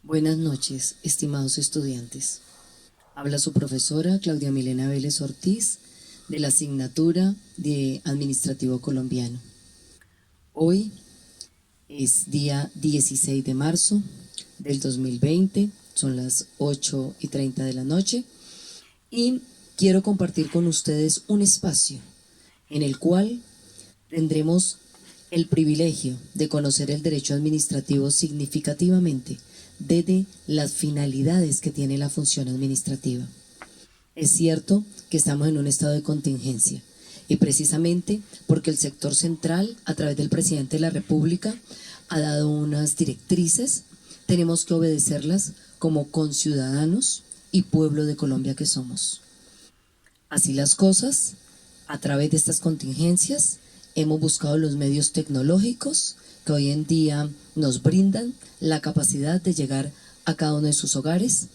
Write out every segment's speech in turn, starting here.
Buenas noches, estimados estudiantes. Habla su profesora Claudia Milena Vélez Ortiz de la asignatura de Administrativo Colombiano. Hoy es día 16 de marzo del 2020, son las 8:30 de la noche y quiero compartir con ustedes un espacio en el cual tendremos el privilegio de conocer el derecho administrativo significativamente desde las finalidades que tiene la función administrativa. Es cierto que estamos en un estado de contingencia y precisamente porque el sector central, a través del presidente de la República, ha dado unas directrices, tenemos que obedecerlas como conciudadanos y pueblo de Colombia que somos. Así las cosas, a través de estas contingencias, hemos buscado los medios tecnológicos que hoy en día nos brindan la capacidad de llegar a cada uno de sus hogares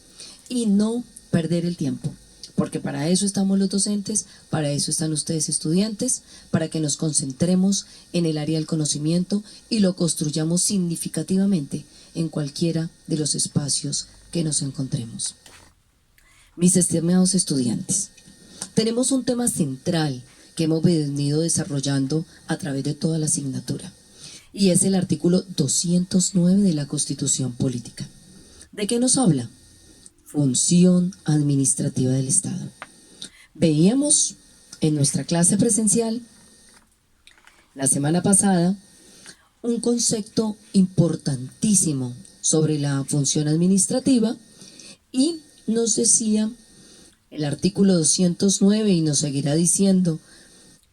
y no perder el tiempo, porque para eso estamos los docentes, para eso están ustedes estudiantes, para que nos concentremos en el área del conocimiento y lo construyamos significativamente en cualquiera de los espacios que nos encontremos. Mis estimados estudiantes, tenemos un tema central que hemos venido desarrollando a través de toda la asignatura, y es el artículo 209 de la Constitución Política. ¿De qué nos habla? Función administrativa del Estado. Veíamos en nuestra clase presencial la semana pasada un concepto importantísimo sobre la función administrativa y nos decía el artículo 209, y nos seguirá diciendo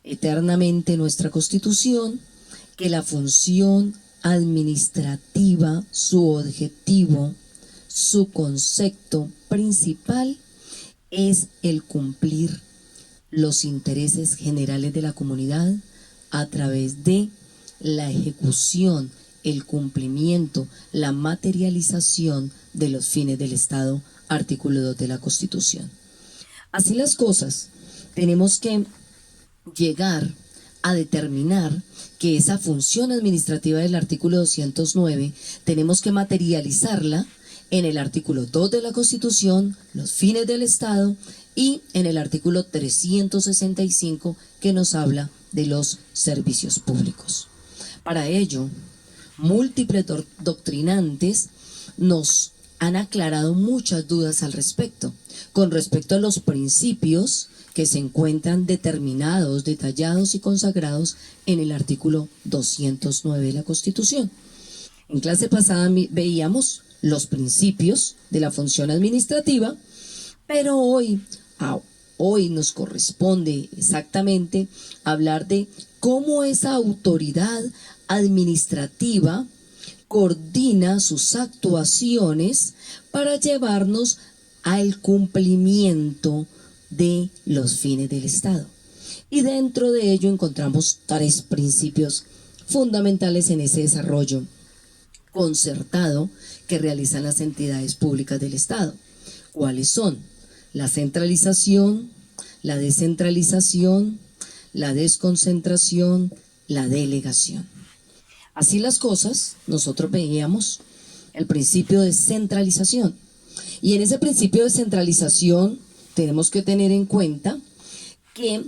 eternamente nuestra Constitución, que la función administrativa, su objetivo, su concepto principal es el cumplir los intereses generales de la comunidad a través de la ejecución, el cumplimiento, la materialización de los fines del Estado, artículo 2 de la Constitución. Así las cosas, tenemos que llegar a determinar que esa función administrativa del artículo 209 tenemos que materializarla en el artículo 2 de la Constitución, los fines del Estado, y en el artículo 365 que nos habla de los servicios públicos. Para ello, múltiples doctrinantes nos han aclarado muchas dudas al respecto, con respecto a los principios que se encuentran determinados, detallados y consagrados en el artículo 209 de la Constitución. En clase pasada veíamos los principios de la función administrativa, pero hoy nos corresponde exactamente hablar de cómo esa autoridad administrativa coordina sus actuaciones para llevarnos al cumplimiento de los fines del Estado. Y dentro de ello encontramos tres principios fundamentales en ese desarrollo concertado que realizan las entidades públicas del Estado. ¿Cuáles son? La centralización, la descentralización, la desconcentración, la delegación. Así las cosas, nosotros veíamos el principio de centralización. Y en ese principio de centralización tenemos que tener en cuenta que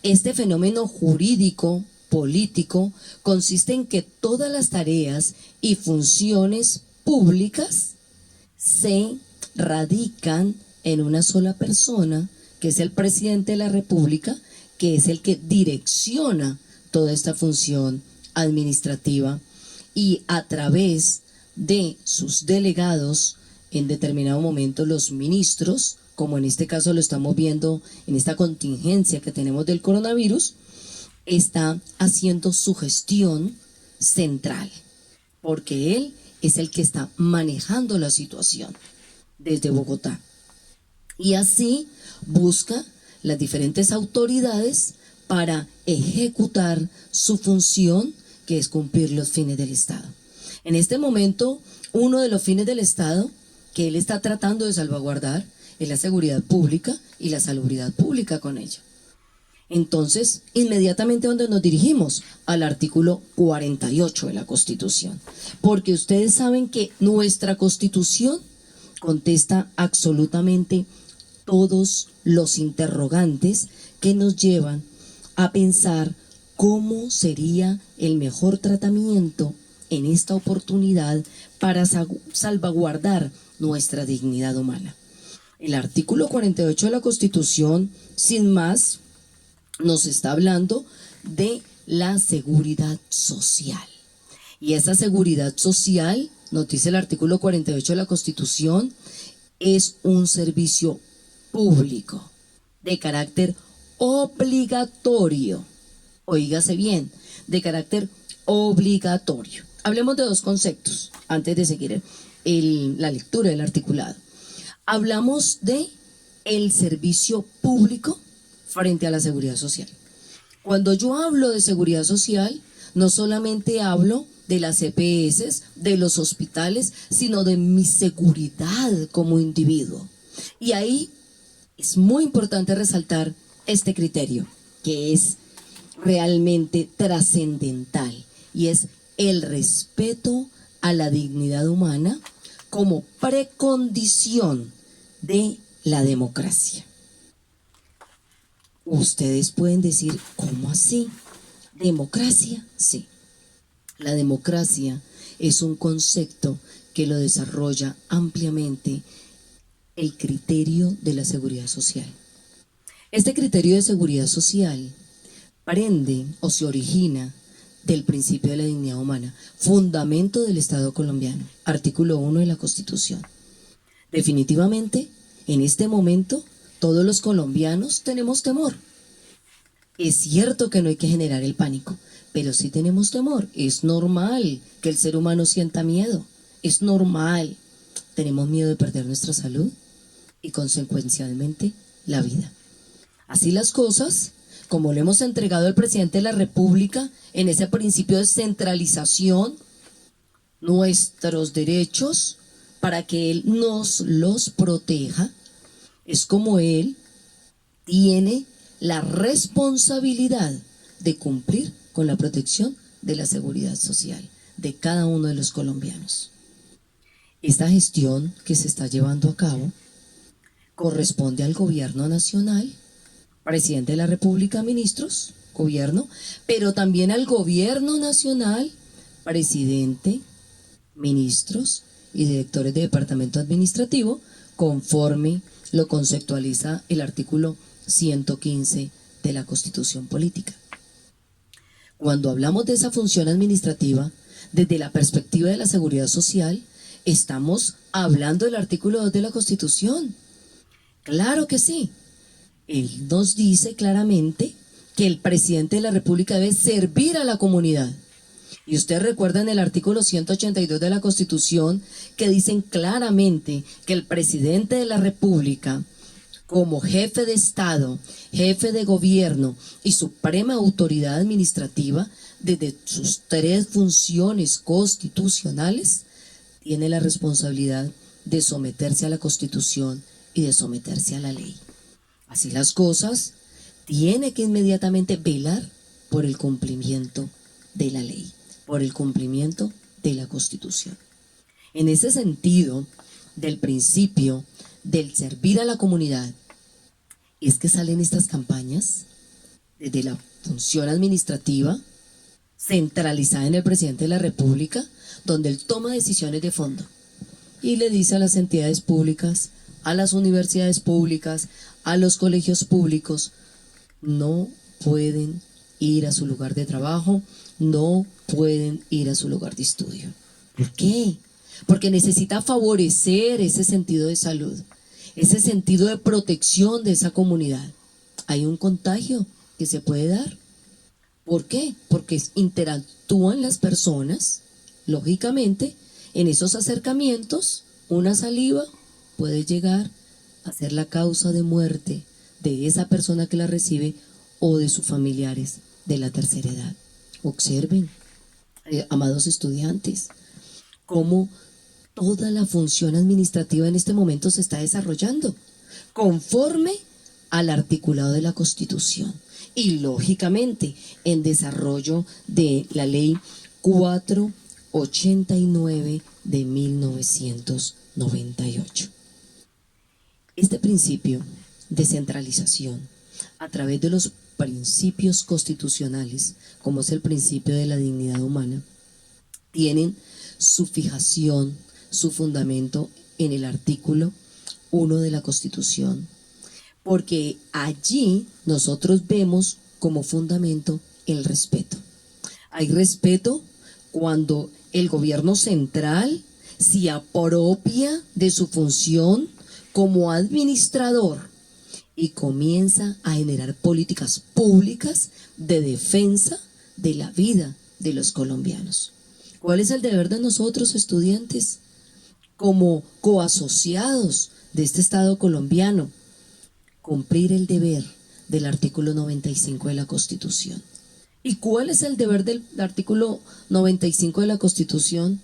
este fenómeno jurídico, político, consiste en que todas las tareas y funciones públicas se radican en una sola persona, que es el presidente de la República, que es el que direcciona toda esta función administrativa y a través de sus delegados, en determinado momento los ministros, como en este caso lo estamos viendo en esta contingencia que tenemos del coronavirus, está haciendo su gestión central, porque él es el que está manejando la situación desde Bogotá. Y así busca las diferentes autoridades para ejecutar su función, que es cumplir los fines del Estado. En este momento, uno de los fines del Estado que él está tratando de salvaguardar es la seguridad pública y la salubridad pública con ello. Entonces, inmediatamente donde nos dirigimos, al artículo 48 de la Constitución, porque ustedes saben que nuestra Constitución contesta absolutamente todos los interrogantes que nos llevan a pensar cómo sería el mejor tratamiento en esta oportunidad para salvaguardar nuestra dignidad humana. El artículo 48 de la Constitución, sin más, nos está hablando de la seguridad social. Y esa seguridad social, nos dice el artículo 48 de la Constitución, es un servicio público de carácter obligatorio. Oígase bien, de carácter obligatorio. Hablemos de dos conceptos antes de seguir la lectura del articulado. Hablamos de el servicio público frente a la seguridad social. Cuando yo hablo de seguridad social, no solamente hablo de las EPS, de los hospitales, sino de mi seguridad como individuo. Y ahí es muy importante resaltar este criterio, que es realmente trascendental, y es el respeto a la dignidad humana como precondición de la democracia. Ustedes pueden decir, ¿cómo así? ¿Democracia? Sí. La democracia es un concepto que lo desarrolla ampliamente el criterio de la seguridad social. Este criterio de seguridad social prende o se origina del principio de la dignidad humana, fundamento del Estado colombiano, artículo 1 de la Constitución. Definitivamente, en este momento, todos los colombianos tenemos temor. Es cierto que no hay que generar el pánico, pero sí tenemos temor. Es normal que el ser humano sienta miedo, es normal. Tenemos miedo de perder nuestra salud y consecuencialmente la vida. Así las cosas, como le hemos entregado al presidente de la República en ese principio de centralización, nuestros derechos para que él nos los proteja, es como él tiene la responsabilidad de cumplir con la protección de la seguridad social de cada uno de los colombianos. Esta gestión que se está llevando a cabo corresponde al gobierno nacional, presidente de la República, ministros, gobierno, pero también al gobierno nacional, presidente, ministros y directores de departamento administrativo, conforme lo conceptualiza el artículo 115 de la Constitución Política. Cuando hablamos de esa función administrativa, desde la perspectiva de la seguridad social, estamos hablando del artículo 2 de la Constitución. Claro que sí. Él nos dice claramente que el presidente de la República debe servir a la comunidad. Y ustedes recuerdan el artículo 182 de la Constitución, que dicen claramente que el presidente de la República, como jefe de Estado, jefe de gobierno y suprema autoridad administrativa, desde sus tres funciones constitucionales, tiene la responsabilidad de someterse a la Constitución y de someterse a la ley. Así las cosas, tiene que inmediatamente velar por el cumplimiento de la ley, por el cumplimiento de la Constitución. En ese sentido, del principio del servir a la comunidad, es que salen estas campañas desde la función administrativa centralizada en el presidente de la República, donde él toma decisiones de fondo y le dice a las entidades públicas, a las universidades públicas, a los colegios públicos, no pueden ir a su lugar de trabajo, no pueden ir a su lugar de estudio. ¿Por qué? Porque necesita favorecer ese sentido de salud, ese sentido de protección de esa comunidad. Hay un contagio que se puede dar. ¿Por qué? Porque interactúan las personas, lógicamente, en esos acercamientos. Una saliva puede llegar a ser la causa de muerte de esa persona que la recibe o de sus familiares de la tercera edad. Observen, amados estudiantes, cómo toda la función administrativa en este momento se está desarrollando conforme al articulado de la Constitución. y lógicamente en desarrollo de la ley 489 de 1998. Este principio de centralización a través de los principios constitucionales, como es el principio de la dignidad humana, tienen su fijación, su fundamento en el artículo 1 de la Constitución, porque allí nosotros vemos como fundamento el respeto. Hay respeto cuando el gobierno central se apropia de su función como administrador y comienza a generar políticas públicas de defensa de la vida de los colombianos. ¿Cuál es el deber de nosotros, estudiantes, como coasociados de este Estado colombiano? Cumplir el deber del artículo 95 de la Constitución. ¿Y cuál es el deber del artículo 95 de la Constitución?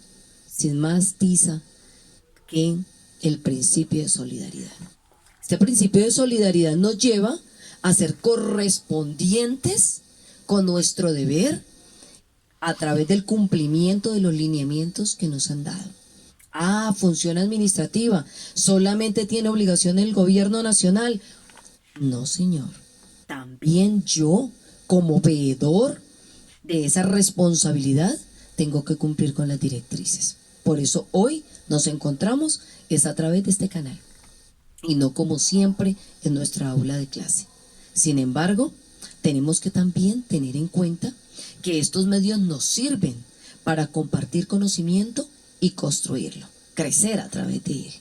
Sin más tiza que el principio de solidaridad. Este principio de solidaridad nos lleva a ser correspondientes con nuestro deber a través del cumplimiento de los lineamientos que nos han dado. Función administrativa, solamente tiene obligación el gobierno nacional. No, señor. También yo, como veedor de esa responsabilidad, tengo que cumplir con las directrices. Por eso hoy nos encontramos es a través de este canal y no como siempre en nuestra aula de clase. Sin embargo, tenemos que también tener en cuenta que estos medios nos sirven para compartir conocimiento y construirlo, crecer a través de él.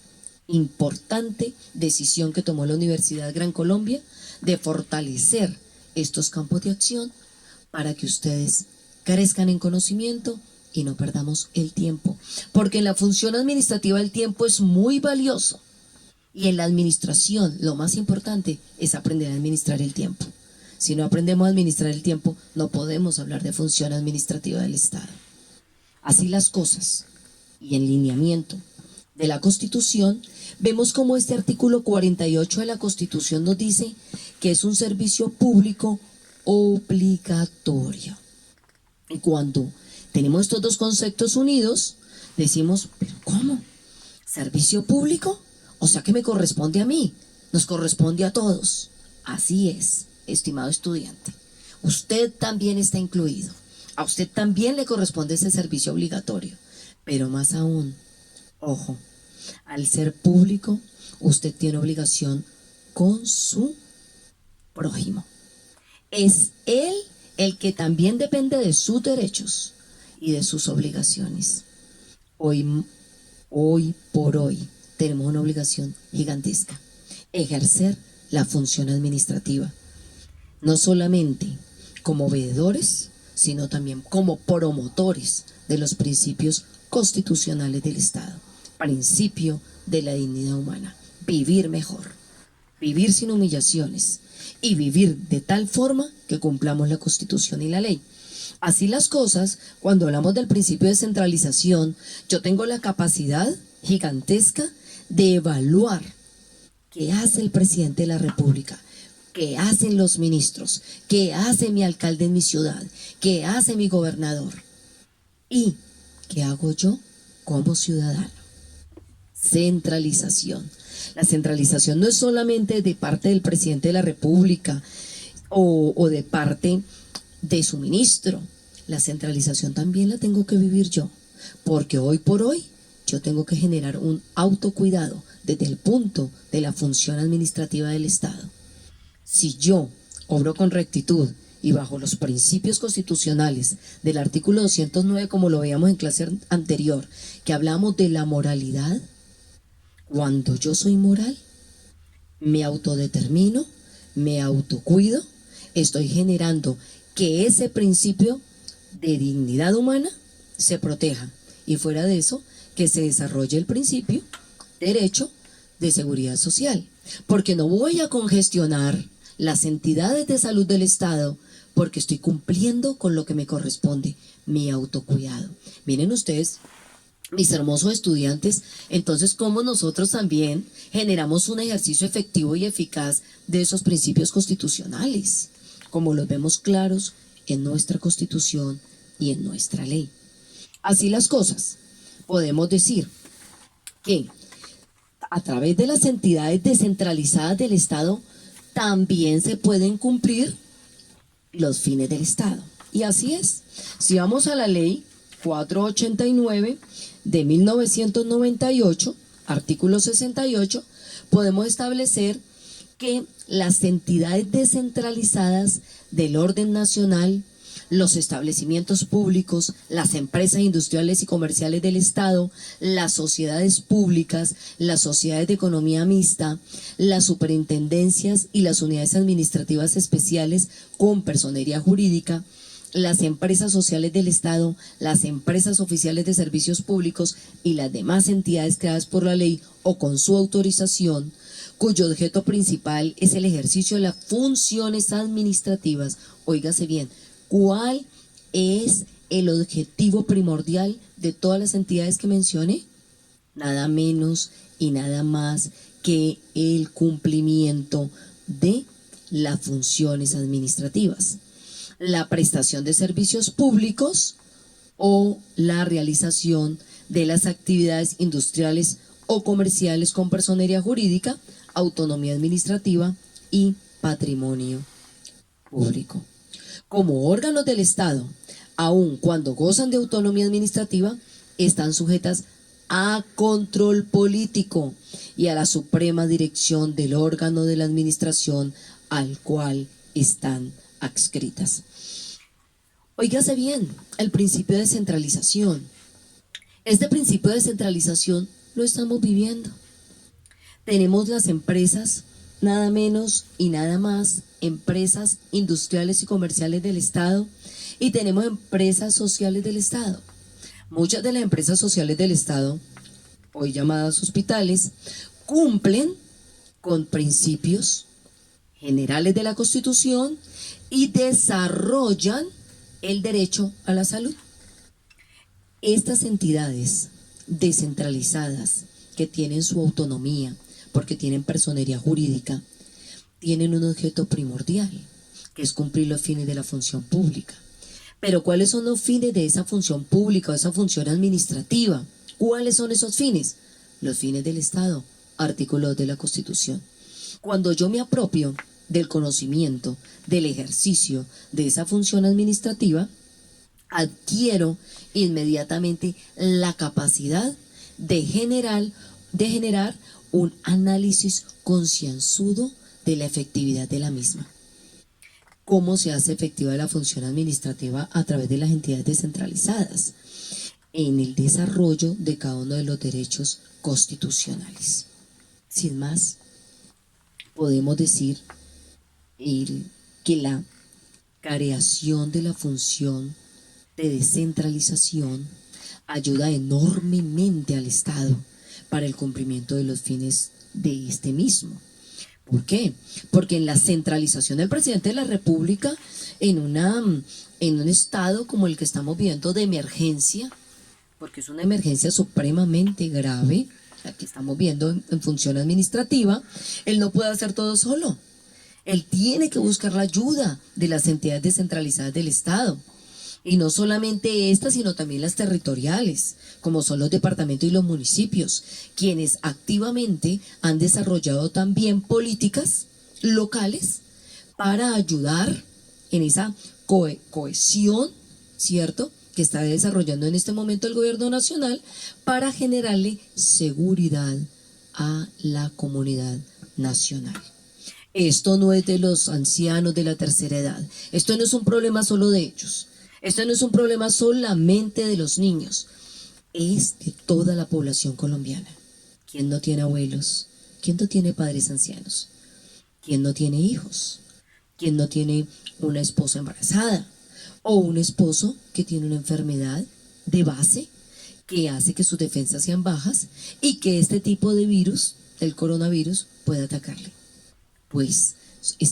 Importante decisión que tomó la Universidad Gran Colombia de fortalecer estos campos de acción para que ustedes crezcan en conocimiento y no perdamos el tiempo, porque en la función administrativa el tiempo es muy valioso y en la administración lo más importante es aprender a administrar el tiempo. Si no aprendemos a administrar el tiempo, no podemos hablar de función administrativa del Estado. Así las cosas, y en lineamiento de la Constitución, vemos como este artículo 48 de la Constitución nos dice que es un servicio público obligatorio. Y cuando tenemos estos dos conceptos unidos, decimos, ¿pero cómo? ¿Servicio público? O sea que me corresponde a mí, nos corresponde a todos. Así es, estimado estudiante. Usted también está incluido. A usted también le corresponde ese servicio obligatorio. Pero más aún, ojo, al ser público, usted tiene obligación con su prójimo. Es él el que también depende de sus derechos y de sus obligaciones. Hoy por hoy, tenemos una obligación gigantesca: ejercer la función administrativa, no solamente como veedores, sino también como promotores de los principios constitucionales del Estado. Principio de la dignidad humana: vivir mejor, vivir sin humillaciones y vivir de tal forma que cumplamos la Constitución y la ley. Así las cosas, cuando hablamos del principio de centralización, yo tengo la capacidad gigantesca de evaluar qué hace el presidente de la República, qué hacen los ministros, qué hace mi alcalde en mi ciudad, qué hace mi gobernador y qué hago yo como ciudadano. Centralización. La centralización no es solamente de parte del presidente de la República o de parte de su ministro. La centralización también la tengo que vivir yo, porque hoy por hoy yo tengo que generar un autocuidado desde el punto de la función administrativa del Estado. Si yo obro con rectitud y bajo los principios constitucionales del artículo 209, como lo veíamos en clase anterior, que hablamos de la moralidad, cuando yo soy moral, me autodetermino, me autocuido, estoy generando que ese principio de dignidad humana se proteja, y fuera de eso, que se desarrolle el principio derecho de seguridad social, porque no voy a congestionar las entidades de salud del Estado porque estoy cumpliendo con lo que me corresponde, mi autocuidado. Miren ustedes, mis hermosos estudiantes, entonces cómo nosotros también generamos un ejercicio efectivo y eficaz de esos principios constitucionales. como los vemos claros en nuestra Constitución y en nuestra ley. Así las cosas, podemos decir que a través de las entidades descentralizadas del Estado también se pueden cumplir los fines del Estado. Y así es. Si vamos a la ley 489 de 1998, artículo 68, podemos establecer que las entidades descentralizadas del orden nacional, los establecimientos públicos, las empresas industriales y comerciales del Estado, las sociedades públicas, las sociedades de economía mixta, las superintendencias y las unidades administrativas especiales con personería jurídica, las empresas sociales del Estado, las empresas oficiales de servicios públicos y las demás entidades creadas por la ley o con su autorización, cuyo objeto principal es el ejercicio de las funciones administrativas. Óigase bien, ¿cuál es el objetivo primordial de todas las entidades que mencioné? Nada menos y nada más que el cumplimiento de las funciones administrativas, la prestación de servicios públicos o la realización de las actividades industriales o comerciales con personería jurídica, autonomía administrativa y patrimonio público. Como órganos del Estado, aun cuando gozan de autonomía administrativa, están sujetas a control político y a la suprema dirección del órgano de la administración al cual están adscritas. Óigase bien, el principio de descentralización. Este principio de descentralización lo estamos viviendo. Tenemos las empresas, nada menos y nada más, empresas industriales y comerciales del Estado, y tenemos empresas sociales del Estado. Muchas de las empresas sociales del Estado, hoy llamadas hospitales, cumplen con principios generales de la Constitución y desarrollan el derecho a la salud. Estas entidades descentralizadas que tienen su autonomía, porque tienen personería jurídica, tienen un objeto primordial, que es cumplir los fines de la función pública. Pero ¿cuáles son los fines de esa función pública o esa función administrativa? ¿Cuáles son esos fines? Los fines del Estado, artículo 2 de la Constitución. Cuando yo me apropio del conocimiento, del ejercicio de esa función administrativa, adquiero inmediatamente la capacidad de generar un análisis concienzudo de la efectividad de la misma. ¿Cómo se hace efectiva la función administrativa a través de las entidades descentralizadas? En el desarrollo de cada uno de los derechos constitucionales. Sin más, podemos decir que la creación de la función de descentralización ayuda enormemente al Estado para el cumplimiento de los fines de este mismo. ¿Por qué? Porque en la centralización del presidente de la República, en un estado como el que estamos viendo de emergencia, porque es una emergencia supremamente grave, la que estamos viendo en función administrativa, él no puede hacer todo solo. Él tiene que buscar la ayuda de las entidades descentralizadas del Estado. Y no solamente estas, sino también las territoriales, como son los departamentos y los municipios, quienes activamente han desarrollado también políticas locales para ayudar en esa cohesión, ¿cierto?, que está desarrollando en este momento el gobierno nacional para generarle seguridad a la comunidad nacional. Esto no es de los ancianos de la tercera edad, esto no es un problema solo de ellos. Esto no es un problema solamente de los niños, es de toda la población colombiana. ¿Quién no tiene abuelos? ¿Quién no tiene padres ancianos? ¿Quién no tiene hijos? ¿Quién no tiene una esposa embarazada? O un esposo que tiene una enfermedad de base que hace que sus defensas sean bajas y que este tipo de virus, el coronavirus, pueda atacarle. Pues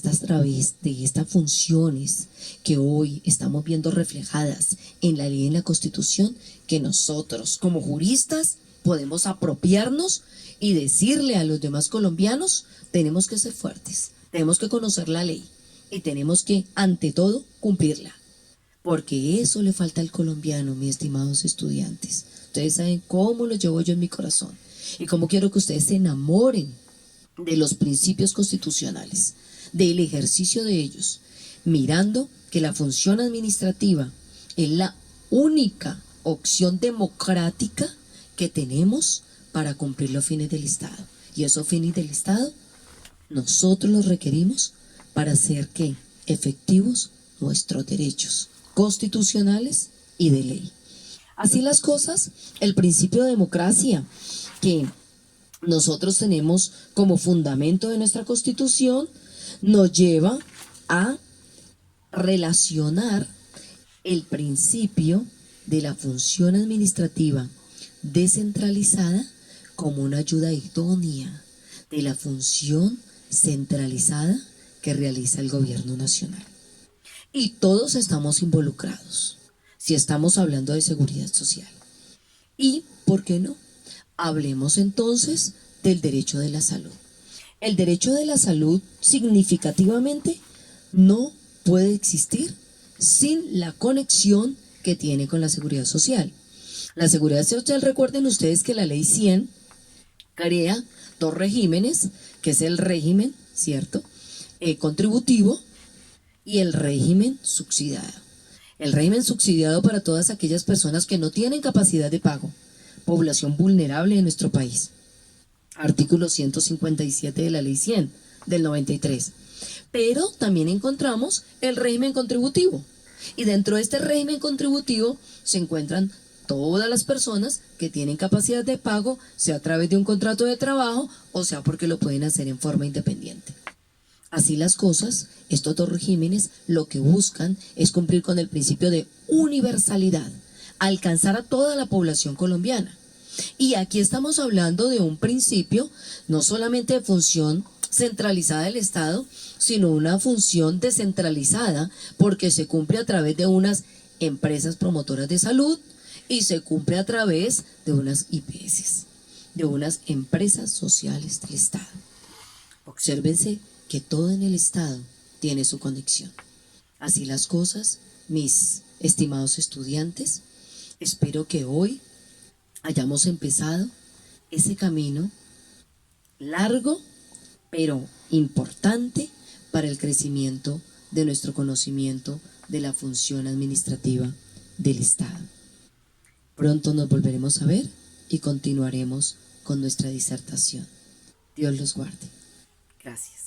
a través de estas funciones que hoy estamos viendo reflejadas en la ley y en la Constitución, que nosotros como juristas podemos apropiarnos y decirle a los demás colombianos: tenemos que ser fuertes, tenemos que conocer la ley, y tenemos que, ante todo, cumplirla. Porque eso le falta al colombiano, mis estimados estudiantes. Ustedes saben cómo lo llevo yo en mi corazón y cómo quiero que ustedes se enamoren de los principios constitucionales, del ejercicio de ellos, mirando que la función administrativa es la única opción democrática que tenemos para cumplir los fines del Estado. Y esos fines del Estado nosotros los requerimos para hacer que efectivos nuestros derechos constitucionales y de ley. Así las cosas, el principio de democracia que nosotros tenemos como fundamento de nuestra Constitución nos lleva a relacionar el principio de la función administrativa descentralizada como una ayuda idónea de la función centralizada que realiza el gobierno nacional. Y todos estamos involucrados si estamos hablando de seguridad social. Y, ¿por qué no? Hablemos entonces del derecho de la salud. El derecho de la salud significativamente no puede existir sin la conexión que tiene con la seguridad social. La seguridad social, recuerden ustedes que la ley 100 crea dos regímenes, que es el régimen, ¿cierto?, contributivo y el régimen subsidiado. El régimen subsidiado para todas aquellas personas que no tienen capacidad de pago, población vulnerable en nuestro país. Artículo 157 de la ley 100 del 93. Pero también encontramos el régimen contributivo. Y dentro de este régimen contributivo se encuentran todas las personas que tienen capacidad de pago, sea a través de un contrato de trabajo o sea porque lo pueden hacer en forma independiente. Así las cosas, estos dos regímenes lo que buscan es cumplir con el principio de universalidad, alcanzar a toda la población colombiana. Y aquí estamos hablando de un principio no solamente de función centralizada del Estado, sino una función descentralizada, porque se cumple a través de unas empresas promotoras de salud y se cumple a través de unas IPS, de unas empresas sociales del Estado. Obsérvense que todo en el Estado tiene su conexión. Así las cosas, mis estimados estudiantes, espero que hoy hayamos empezado ese camino largo, pero importante para el crecimiento de nuestro conocimiento de la función administrativa del Estado. Pronto nos volveremos a ver y continuaremos con nuestra disertación. Dios los guarde. Gracias.